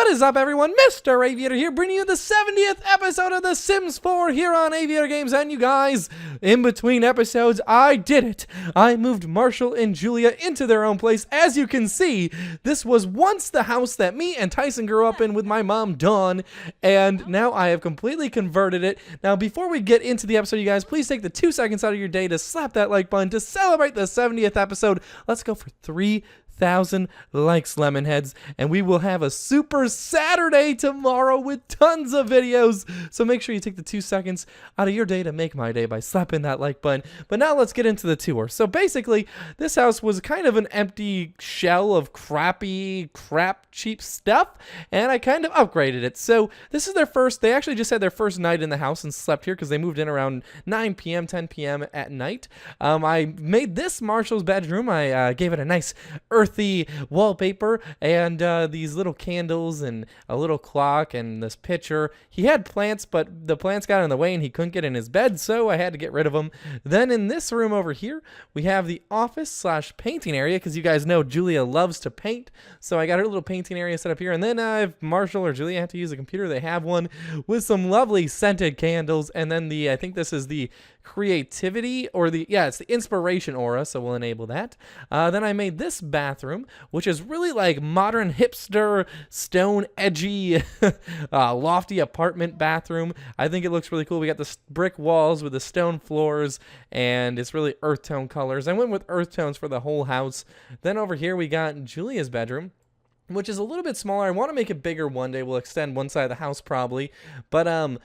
What is up, everyone? Mr. Aviator here, bringing you the 70th episode of The Sims 4 here on AviatorGamez. And you guys, in between episodes, I did it. I moved Marshall and Julia into their own place. As you can see, this was once the house that me and Tyson grew up in with my mom, Dawn, and now I have completely converted it. Now, before we get into the episode, you guys, please take the 2 seconds out of your day to slap that like button to celebrate the 70th episode. Let's go for 3,000 likes, Lemonheads, and we will have a super Saturday tomorrow with tons of videos. So make sure you take the 2 seconds out of your day to make my day by slapping that like button. But now let's get into the tour. So basically, this house was kind of an empty shell of crap cheap stuff, and I kind of upgraded it. So this is they actually just had their first night in the house and slept here because they moved in around 9 p.m., 10 p.m. at night. I made this Marshall's bedroom. I gave it a nice earthy wallpaper and these little candles and a little clock and this picture. He had plants, but the plants got in the way and he couldn't get in his bed, so I had to get rid of them. Then in this room over here, we have the office / painting area, because you guys know Julia loves to paint, so I got her little painting area set up here. And then if Marshall or Julia have to use a computer, they have one with some lovely scented candles. And then I think this is the creativity, or it's the inspiration aura, so we'll enable that. Then I made this bathroom, which is really like modern hipster stone edgy lofty apartment bathroom. I think it looks really cool. We got the brick walls with the stone floors, and it's really earth tone colors. I went with earth tones for the whole house. Then over here we got Julia's bedroom, which is a little bit smaller. I want to make it bigger one day. We'll extend one side of the house probably. But I'm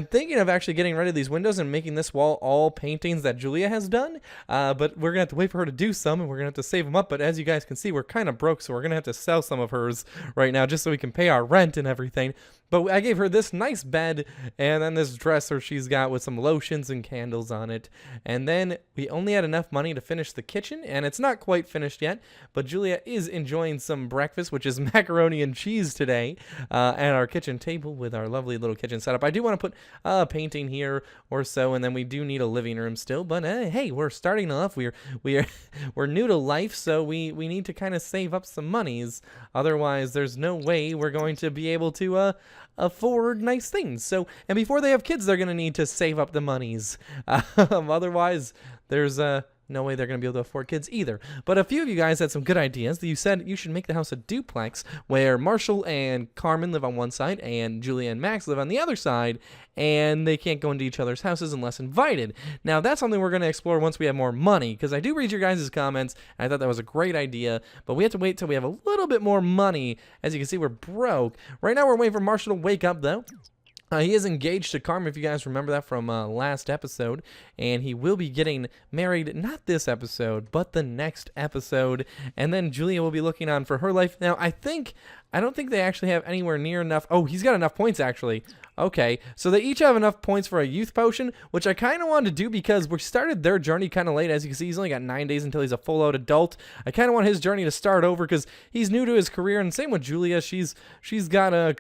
thinking of actually getting rid of these windows and making this wall all paintings that Julia has done. But we're going to have to wait for her to do some, and we're going to have to save them up. But as you guys can see, we're kind of broke, so we're going to have to sell some of hers right now just so we can pay our rent and everything. But I gave her this nice bed and then this dresser she's got with some lotions and candles on it. And then we only had enough money to finish the kitchen, and it's not quite finished yet. But Julia is enjoying some breakfast, which is macaroni and cheese today, at our kitchen table with our lovely little kitchen setup. I do want to put a painting here or so, and then we do need a living room still. But hey, we're starting off. We're new to life, so we need to kind of save up some monies. Otherwise, there's no way we're going to be able to afford nice things. So, and before they have kids, they're going to need to save up the monies. Otherwise, there's no way they're going to be able to afford kids either. But a few of you guys had some good ideas. You said you should make the house a duplex where Marshall and Carmen live on one side and Julia and Max live on the other side, and they can't go into each other's houses unless invited. Now, that's something we're going to explore once we have more money, because I do read your guys' comments, and I thought that was a great idea, but we have to wait till we have a little bit more money. As you can see, we're broke. Right now, we're waiting for Marshall to wake up, though. He is engaged to Carmen, if you guys remember that from last episode, and he will be getting married, not this episode, but the next episode, and then Julia will be looking on for her life. Now, I don't think they actually have anywhere near enough. Oh, he's got enough points, actually. Okay, so they each have enough points for a youth potion, which I kind of wanted to do because we started their journey kind of late. As you can see, he's only got 9 days until he's a full-out adult. I kind of want his journey to start over because he's new to his career, and same with Julia. She's got a,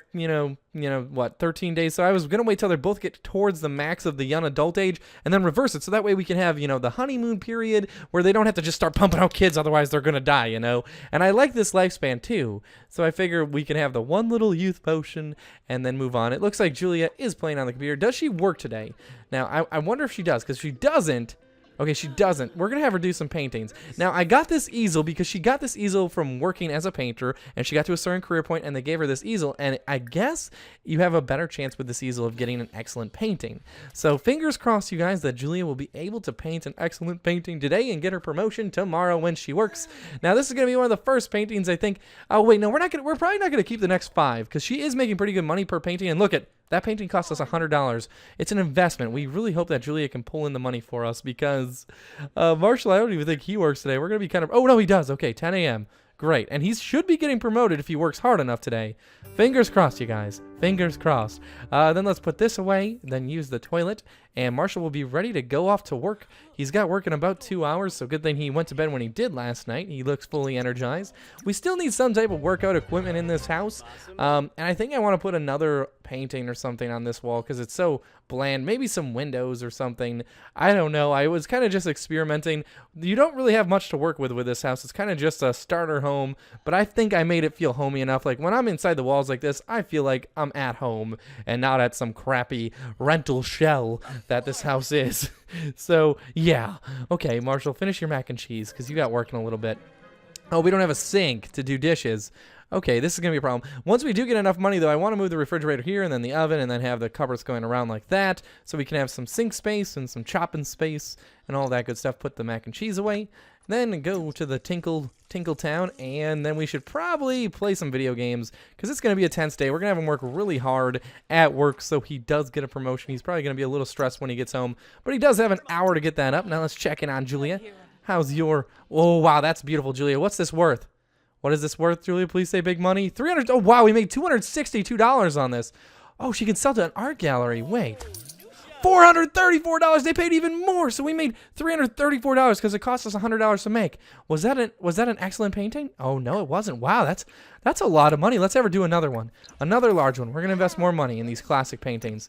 13 days. So I was going to wait till they both get towards the max of the young adult age and then reverse it. So that way we can have, the honeymoon period where they don't have to just start pumping out kids. Otherwise, they're going to die, And I like this lifespan, too. So I figure we can have the one little youth potion and then move on. It looks like Julia is playing on the computer. Does she work today? Now, I wonder if she does, because if she doesn't, okay, she doesn't. We're going to have her do some paintings. Now, I got this easel because she got this easel from working as a painter, and she got to a certain career point, and they gave her this easel, and I guess you have a better chance with this easel of getting an excellent painting. So, fingers crossed, you guys, that Julia will be able to paint an excellent painting today and get her promotion tomorrow when she works. Now, this is going to be one of the first paintings, I think. Oh, wait, no, we're probably not going to keep the next 5, because she is making pretty good money per painting, and look at that painting cost us $100. It's an investment. We really hope that Julia can pull in the money for us because Marshall, I don't even think he works today. We're going to be kind of... Oh, no, he does. Okay, 10 a.m. Great. And he should be getting promoted if he works hard enough today. Fingers crossed, you guys. Fingers crossed. Then let's put this away, then use the toilet, and Marshall will be ready to go off to work. He's got work in about 2 hours, so good thing he went to bed when he did last night. He looks fully energized. We still need some type of workout equipment in this house, and I think I want to put another painting or something on this wall because it's so bland. Maybe some windows or something. I don't know. I was kind of just experimenting. You don't really have much to work with this house. It's kind of just a starter home, but I think I made it feel homey enough. Like when I'm inside the walls like this, I feel like I'm at home and not at some crappy rental shell that this house is. So yeah. Okay, Marshall, finish your mac and cheese because you got working a little bit. Oh, we don't have a sink to do dishes. Okay, this is going to be a problem. Once we do get enough money, though, I want to move the refrigerator here and then the oven and then have the cupboards going around like that so we can have some sink space and some chopping space and all that good stuff. Put the mac and cheese away. Then go to the Tinkle Town, and then we should probably play some video games because it's going to be a tense day. We're going to have him work really hard at work so he does get a promotion. He's probably going to be a little stressed when he gets home, but he does have an hour to get that up. Now let's check in on Julia. How's your... Oh, wow, that's beautiful, Julia. What's this worth? What is this worth, Julia? Please say big money. 300. Oh, wow, we made $262 on this. Oh, she can sell to an art gallery. Wait. $434. They paid even more, so we made $334 because it cost us $100 to make. Was that an excellent painting? Oh no, it wasn't. Wow, that's a lot of money. Let's ever do another one, another large one. We're gonna invest more money in these classic paintings.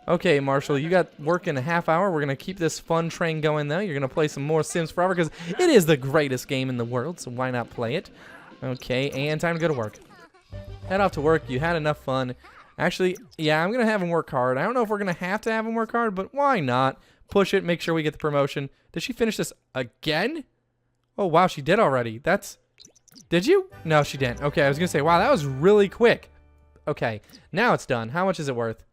Okay, Marshall, you got work in a half hour. We're gonna keep this fun train going though. You're gonna play some more Sims Forever because it is the greatest game in the world. So why not play it? Okay, and time to go to work. Head off to work. You had enough fun. Actually, yeah, I'm going to have him work hard. I don't know if we're going to have him work hard, but why not? Push it, make sure we get the promotion. Did she finish this again? Oh, wow, she did already. Did you? No, she didn't. Okay, I was going to say, wow, that was really quick. Okay, now it's done. How much is it worth?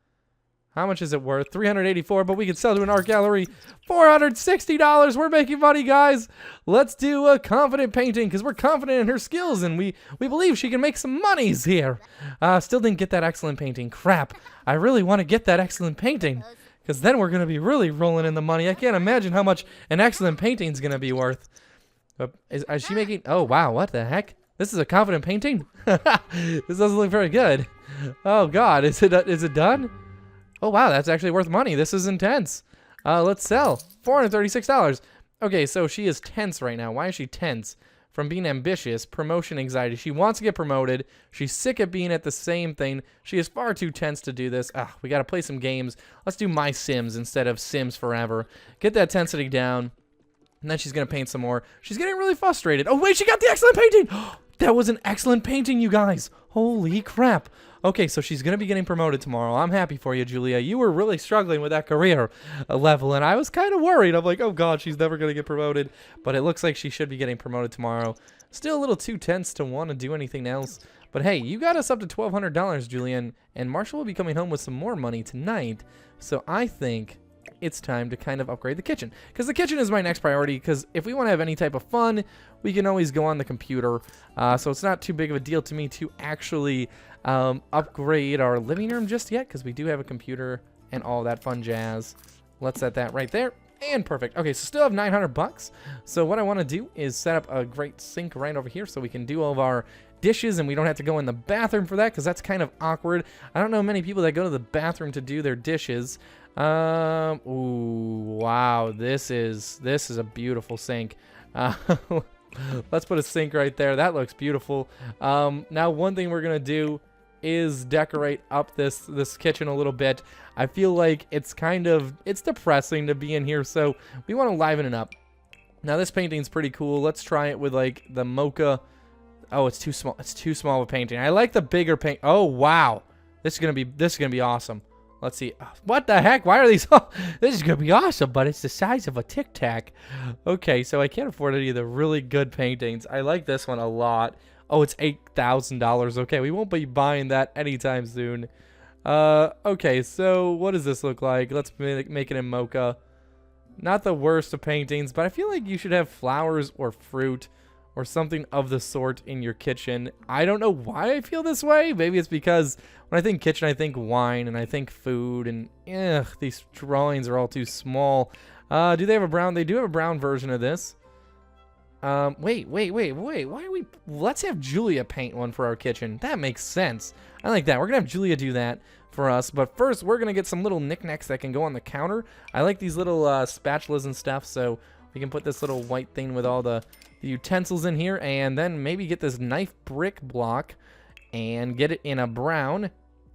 How much is it worth? $384, but we can sell to an art gallery. $460. We're making money, guys. Let's do a confident painting because we're confident in her skills and we believe she can make some monies here. Still didn't get that excellent painting. Crap. I really want to get that excellent painting because then we're going to be really rolling in the money. I can't imagine how much an excellent painting is going to be worth. Is she making... Oh, wow. What the heck? This is a confident painting? This doesn't look very good. Oh, God. Is it done? Oh, wow, that's actually worth money. This is intense. Let's sell. $436. Okay, so she is tense right now. Why is she tense? From being ambitious, promotion anxiety. She wants to get promoted. She's sick of being at the same thing. She is far too tense to do this. We got to play some games. Let's do My Sims instead of Sims Forever. Get that tensity down. And then she's going to paint some more. She's getting really frustrated. Oh, wait, she got the excellent painting. That was an excellent painting, you guys. Holy crap. Okay, so she's going to be getting promoted tomorrow. I'm happy for you, Julia. You were really struggling with that career level, and I was kind of worried. I'm like, oh, God, she's never going to get promoted. But it looks like she should be getting promoted tomorrow. Still a little too tense to want to do anything else. But, hey, you got us up to $1,200, Julian, and Marshall will be coming home with some more money tonight. So I think it's time to kind of upgrade the kitchen. Because the kitchen is my next priority, because if we want to have any type of fun, we can always go on the computer. So it's not too big of a deal to me to actually... upgrade our living room just yet because we do have a computer and all that fun jazz. Let's set that right there and perfect. Okay, so still have $900. So what I want to do is set up a great sink right over here so we can do all of our dishes and we don't have to go in the bathroom for that because that's kind of awkward. I don't know many people that go to the bathroom to do their dishes. Ooh, wow, this is a beautiful sink. Let's put a sink right there. That looks beautiful. Now one thing we're gonna do is decorate up this kitchen a little bit. I feel like it's depressing to be in here, so we want to liven it up. Now this painting's pretty cool. Let's try it with like the mocha. Oh, it's too small. It's too small of a painting. I like the bigger paint. Oh wow, this is gonna be awesome. Let's see. What the heck? Why are these? Oh, this is going to be awesome, but it's the size of a Tic Tac. Okay, so I can't afford any of the really good paintings. I like this one a lot. Oh, it's $8,000. Okay, we won't be buying that anytime soon. Okay, so what does this look like? Let's make it in mocha. Not the worst of paintings, but I feel like you should have flowers or fruit or something of the sort in your kitchen. I don't know why I feel this way. Maybe it's because when I think kitchen, I think wine and I think food and these drawings are all too small. Do they have a brown? They do have a brown version of this. Wait. Why are we... Let's have Julia paint one for our kitchen. That makes sense. I like that. We're going to have Julia do that for us. But first, we're going to get some little knickknacks that can go on the counter. I like these little spatulas and stuff, so we can put this little white thing with all the utensils in here, and then maybe get this knife brick block and get it in a brown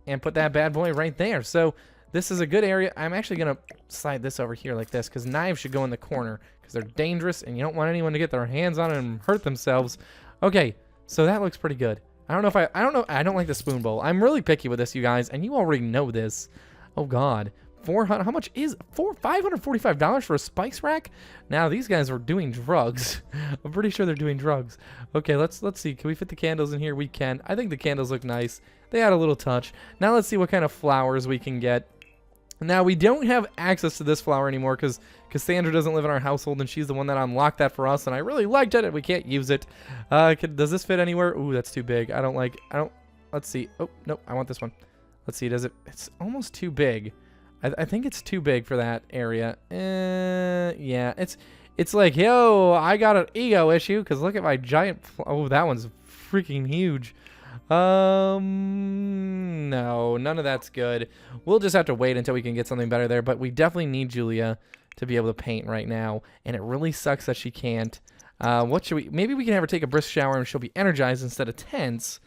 and put that bad boy right there. So this is a good area. I'm actually going to slide this over here like this, because knives should go in the corner because they're dangerous and you don't want anyone to get their hands on it and hurt themselves. Okay, so that looks pretty good. I don't know. I don't like the spoon bowl. I'm really picky with this, you guys, and you already know this. Oh God. 400. How much is $545 for a spice rack? Now these guys are doing drugs. I'm pretty sure they're doing drugs. Okay, let's see. Can we fit the candles in here? We can. I think the candles look nice. They add a little touch. Now let's see what kind of flowers we can get. Now we don't have access to this flower anymore because Cassandra doesn't live in our household, and she's the one that unlocked that for us, and I really liked it, and we can't use it. Does this fit anywhere? Ooh, that's too big. Let's see. Oh, no, I want this one. Let's see. It's almost too big. I think it's too big for that area. Yeah, it's like, yo, I got an ego issue because look at my giant. Oh, that one's freaking huge. No, none of that's good. We'll just have to wait until we can get something better there. But we definitely need Julia to be able to paint right now, and it really sucks that she can't. What should we? Maybe we can have her take a brisk shower and she'll be energized instead of tense.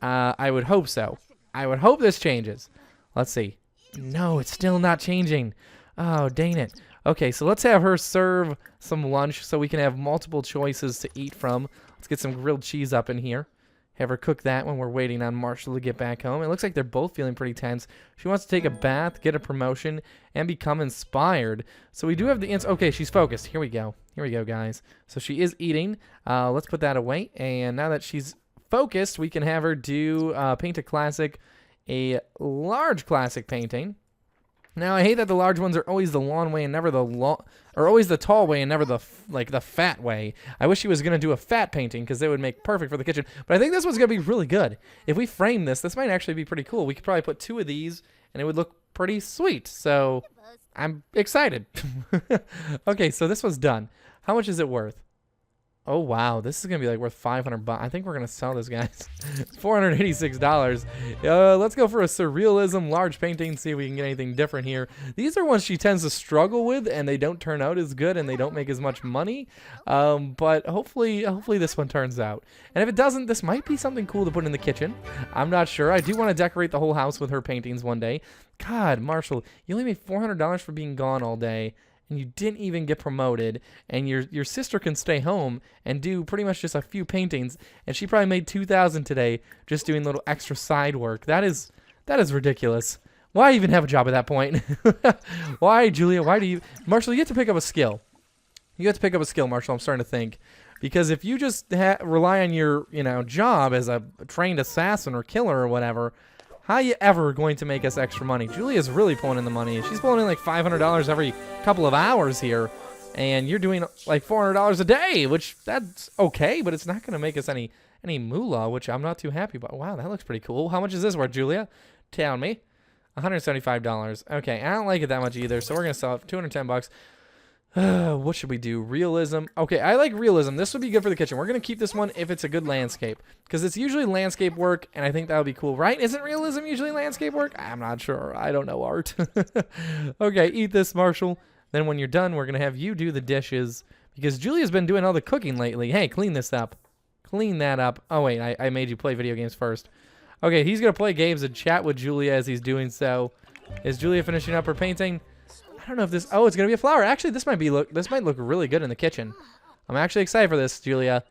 I would hope so. I would hope this changes. Let's see. No, it's still not changing. Oh, dang it. Okay, so let's have her serve some lunch so we can have multiple choices to eat from. Let's get some grilled cheese up in here. Have her cook that when we're waiting on Marshall to get back home. It looks like they're both feeling pretty tense. She wants to take a bath, get a promotion, and become inspired. So we do have the... Okay, she's focused. Here we go. Here we go, guys. So she is eating. Let's put that away. And now that she's focused, we can have her do paint a large classic painting. Now I hate that the large ones are always the long way and never always the tall way and never the fat way. I wish she was gonna do a fat painting because they would make perfect for the kitchen. But I think this one's gonna be really good. If we frame this might actually be pretty cool. We could probably put 2 of these and it would look pretty sweet. So I'm excited. Okay, so this one's done. How much is it worth? Oh, wow. This is going to be like worth $500. I think we're going to sell this, guys. $486. Let's go for a Surrealism large painting, see if we can get anything different here. These are ones she tends to struggle with, and they don't turn out as good, and they don't make as much money. But hopefully this one turns out. And if it doesn't, this might be something cool to put in the kitchen. I'm not sure. I do want to decorate the whole house with her paintings one day. God, Marshall, you only made $400 for being gone all day. And you didn't even get promoted, and your sister can stay home and do pretty much just a few paintings, and she probably made $2,000 today just doing little extra side work. That is ridiculous. Why even have a job at that point? Why, Julia? Why do you... Marshall, you have to pick up a skill. You have to pick up a skill, Marshall. I'm starting to think. Because if you just rely on your job as a trained assassin or killer or whatever... How are you ever going to make us extra money? Julia's really pulling in the money. She's pulling in like $500 every couple of hours here. And you're doing like $400 a day, which that's okay, but it's not going to make us any moolah, which I'm not too happy about. Wow, that looks pretty cool. How much is this worth, Julia? Tell me. $175. Okay, I don't like it that much either, so we're going to sell it for $210. What should we do? Realism. Okay, I like realism. This would be good for the kitchen. We're going to keep this one if it's a good landscape. Because it's usually landscape work, and I think that would be cool, right? Isn't realism usually landscape work? I'm not sure. I don't know art. Okay, eat this, Marshall. Then when you're done, we're going to have you do the dishes. Because Julia's been doing all the cooking lately. Hey, clean this up. Clean that up. Oh, wait, I made you play video games first. Okay, he's going to play games and chat with Julia as he's doing so. Is Julia finishing up her painting? I don't know if this... Oh, it's going to be a flower. Actually, this might look really good in the kitchen. I'm actually excited for this, Julia.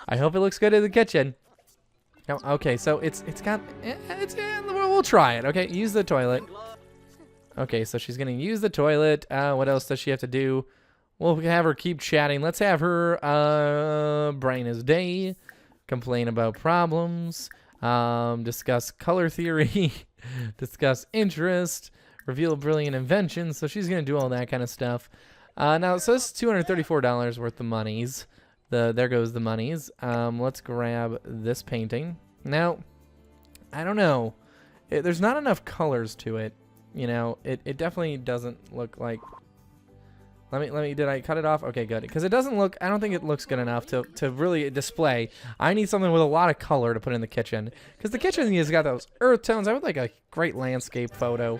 I hope it looks good in the kitchen. No, okay, so we'll try it, okay? Use the toilet. Okay, so she's going to use the toilet. What else does she have to do? We'll have her keep chatting. Let's have her brain is day, complain about problems, discuss color theory, discuss interest, reveal brilliant inventions. So she's going to do all that kind of stuff. Now, so this is $234 worth of monies. There goes the monies. Let's grab this painting. Now, I don't know. There's not enough colors to it. You know, it definitely doesn't look like... Let me, did I cut it off? Okay, good. Because it doesn't look, I don't think it looks good enough to really display. I need something with a lot of color to put in the kitchen. Because the kitchen has got those earth tones. I would like a great landscape photo.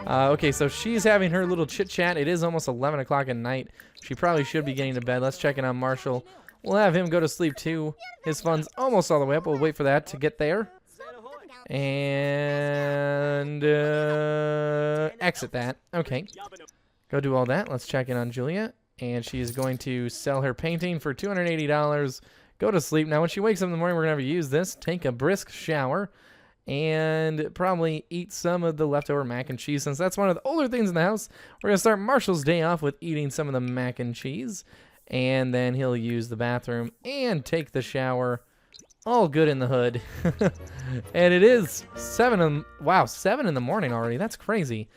Okay, so she's having her little chit chat. It is almost 11 o'clock at night. She probably should be getting to bed. Let's check in on Marshall. We'll have him go to sleep too. His fun's almost all the way up. We'll wait for that to get there. And exit that. Okay. Go do all that. Let's check in on Julia. And she's going to sell her painting for $280. Go to sleep. Now, when she wakes up in the morning, we're going to have her use this. Take a brisk shower. And probably eat some of the leftover mac and cheese. Since that's one of the older things in the house, we're going to start Marshall's day off with eating some of the mac and cheese. And then he'll use the bathroom and take the shower. All good in the hood. And it is 7 in the morning already. That's crazy.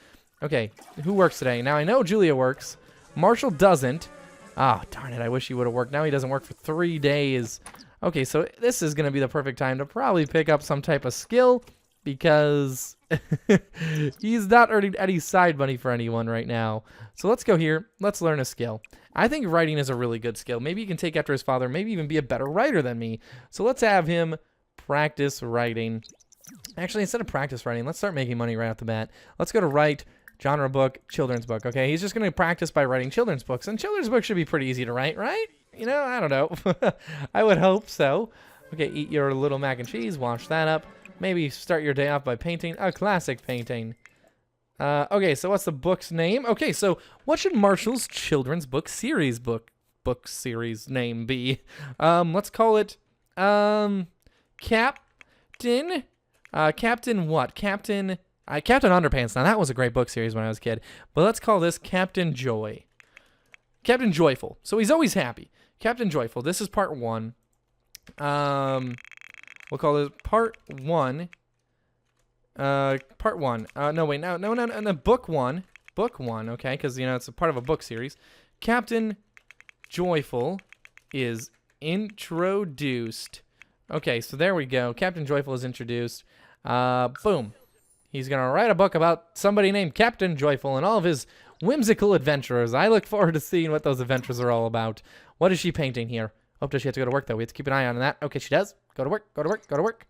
Okay, who works today? Now, I know Julia works. Marshall doesn't. Ah, darn it. I wish he would have worked. Now he doesn't work for 3 days. Okay, so this is going to be the perfect time to probably pick up some type of skill because he's not earning any side money for anyone right now. So let's go here. Let's learn a skill. I think writing is a really good skill. Maybe he can take after his father, maybe even be a better writer than me. So let's have him practice writing. Actually, instead of practice writing, let's start making money right off the bat. Let's go to write, genre book, children's book. Okay, he's just going to practice by writing children's books. And children's books should be pretty easy to write, right? You know, I don't know. I would hope so. Okay, eat your little mac and cheese, wash that up. Maybe start your day off by painting a classic painting. Okay, so what's the book's name? Okay, so what should Marshall's children's book series name be? Let's call it Captain Captain what? Captain Underpants. Now that was a great book series when I was a kid. But let's call this Captain Joy. Captain Joyful. So he's always happy. Captain Joyful. This is part 1. We'll call it part 1. Part 1. No, wait. No. Book 1. Book 1, okay? Because, you know, it's a part of a book series. Captain Joyful is introduced. Okay, so there we go. Captain Joyful is introduced. Boom. He's going to write a book about somebody named Captain Joyful and all of his whimsical adventures. I look forward to seeing what those adventures are all about. What is she painting here? Oh, does she have to go to work, though? We have to keep an eye on that. Okay, she does. Go to work, go to work, go to work.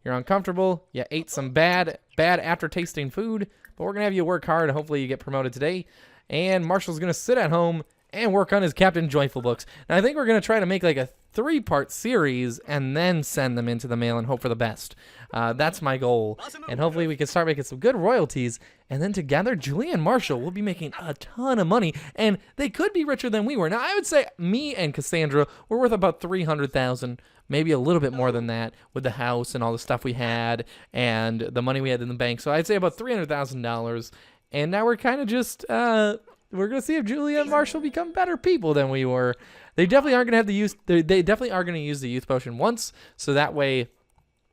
You're uncomfortable. You ate some bad after-tasting food, but we're going to have you work hard. Hopefully you get promoted today. And Marshall's going to sit at home and work on his Captain Joyful books. Now, I think we're going to try to make like a 3-part series and then send them into the mail and hope for the best. That's my goal. And hopefully we can start making some good royalties. And then together, Julia and Marshall will be making a ton of money. And they could be richer than we were. Now, I would say me and Cassandra were worth about $300,000. Maybe a little bit more than that with the house and all the stuff we had and the money we had in the bank. So I'd say about $300,000. And now we're kind of just, we're going to see if Julia and Marshall become better people than we were. They definitely aren't going to have the use, they definitely are going to use the youth potion once. So that way,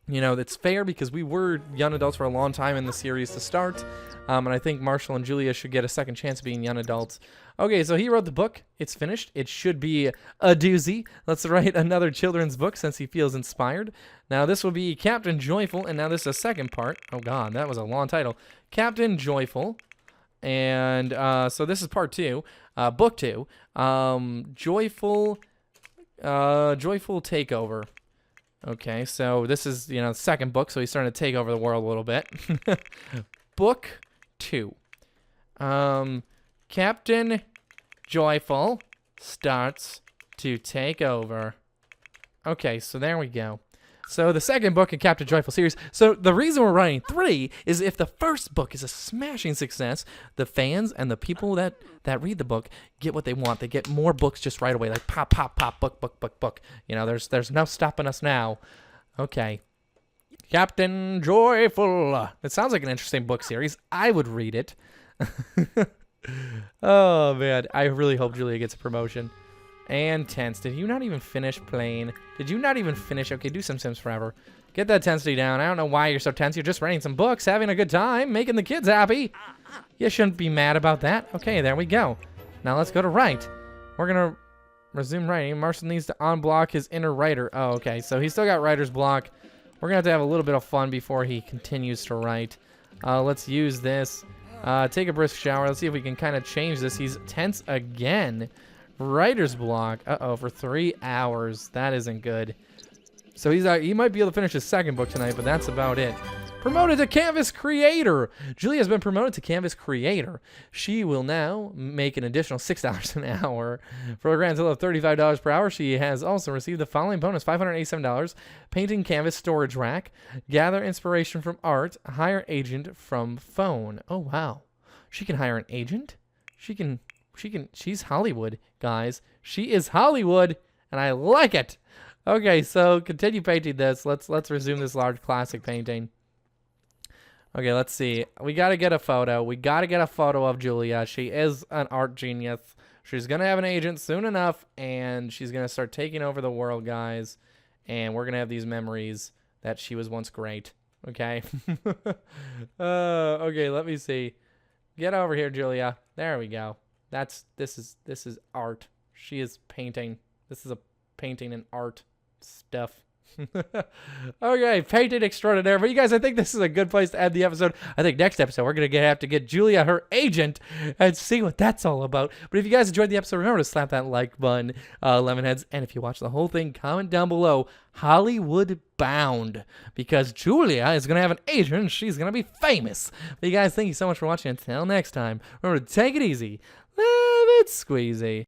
you know, it's fair because we were young adults for a long time in the series to start. And I think Marshall and Julia should get a second chance of being young adults. Okay, so he wrote the book. It's finished. It should be a doozy. Let's write another children's book since he feels inspired. Now, this will be Captain Joyful, and now this is a second part. Oh, God, that was a long title. Captain Joyful. And so this is part 2, book 2. Joyful Takeover. Okay, so this is, you know, the second book, so he's starting to take over the world a little bit. Book 2. Captain Joyful starts to take over. Okay, so there we go. So the second book in Captain Joyful series. So the reason we're writing 3 is if the first book is a smashing success, the fans and the people that read the book get what they want. They get more books just right away, like pop, pop, pop, book. You know, there's no stopping us now. Okay. Captain Joyful. It sounds like an interesting book series. I would read it. Oh, man. I really hope Julia gets a promotion. And tense. Did you not even finish playing? Did you not even finish? Okay, do some Sims Forever. Get that tensity down. I don't know why you're so tense. You're just writing some books, having a good time, making the kids happy. You shouldn't be mad about that. Okay, there we go. Now let's go to write. We're going to resume writing. Marshall needs to unblock his inner writer. Oh, okay. So he's still got writer's block. We're going to have a little bit of fun before he continues to write. Let's use this. Take a brisk shower. Let's see if we can kind of change this. He's tense again. Writer's block. Uh-oh, for 3 hours. That isn't good. So he might be able to finish his second book tonight, but that's about it. Promoted to Canvas Creator. Julia has been promoted to Canvas Creator. She will now make an additional $6 an hour for a grand total of $35 per hour. She has also received the following bonus: $587, painting canvas storage rack, gather inspiration from art, hire agent from phone. Oh, wow. She can hire an agent? She's Hollywood, guys. She is Hollywood, and I like it. Okay, so continue painting this. Let's resume this large classic painting. Okay, let's see. We got to get a photo. We got to get a photo of Julia. She is an art genius. She's going to have an agent soon enough, and she's going to start taking over the world, guys. And we're going to have these memories that she was once great. Okay? Okay, let me see. Get over here, Julia. There we go. This is art. She is painting. This is a painting and art stuff. Okay, painted extraordinaire. But you guys, I think this is a good place to end the episode. I think next episode we're gonna have to get Julia her agent and see what that's all about. But if you guys enjoyed the episode, remember to slap that like button, Lemonheads. And if you watch the whole thing, comment down below Hollywood bound, because Julia is gonna have an agent and she's gonna be famous. But you guys, thank you so much for watching. Until next time, remember to take it easy, live it squeezy.